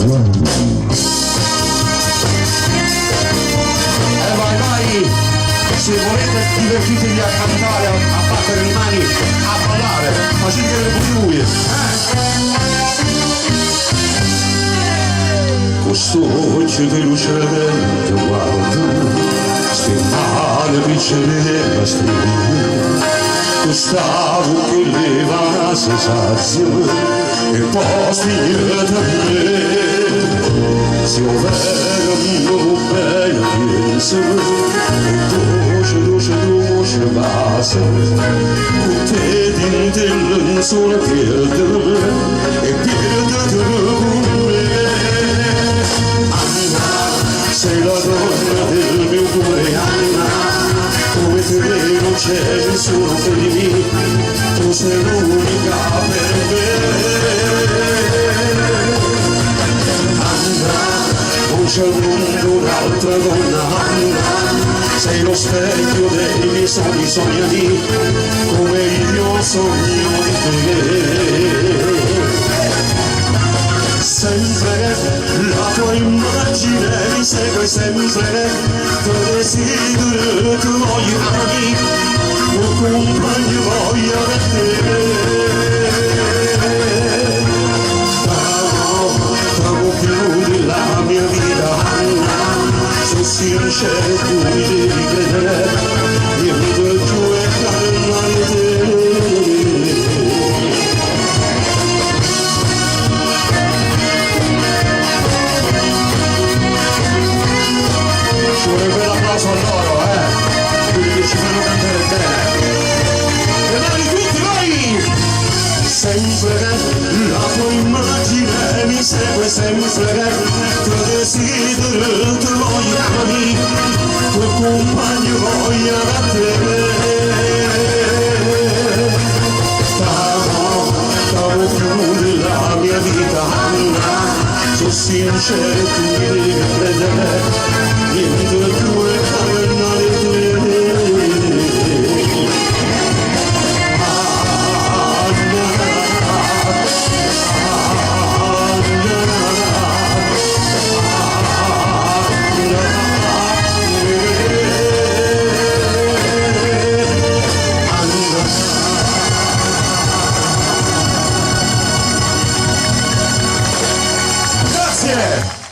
Vai, vai! Se volete divertitevi a cantare, a battere le mani, a ballare, facete pure lui. Questo occhio di luce verde guardo, se male piacere della strada, quest'avo che leva la sensazione e poi stiglia da me. Se houver amor bem pensa, doce basta, o te dintello solo pierde e pierde con me. Anna, sei la donna del mio cuore, Anna, come te non c'è nessuno per me, tu sei l'unica per me. C'è al mondo un'altra donna, Anna, sei lo specchio dei miei sognati, come io sogno di te. Sempre la tua immagine mi segue sempre, tuo desidero, tu voglio ami, tuo compagno voglio da te. La mia vita, Anna, sono sincero, tu mi devi credere, io mi do giù e calmare te. Ci vuole un bel applauso a loro, quelli che ci fanno cantare bene. E mani tutti, vai! Sempre la tua immagine mi segue sempre, tuo desidero, tu voglio ami, tuo compagno voglio da te. Stavo più della mia vita, Anna, sono sincero, tu mi devi credere, niente più è carnale te. Grazie!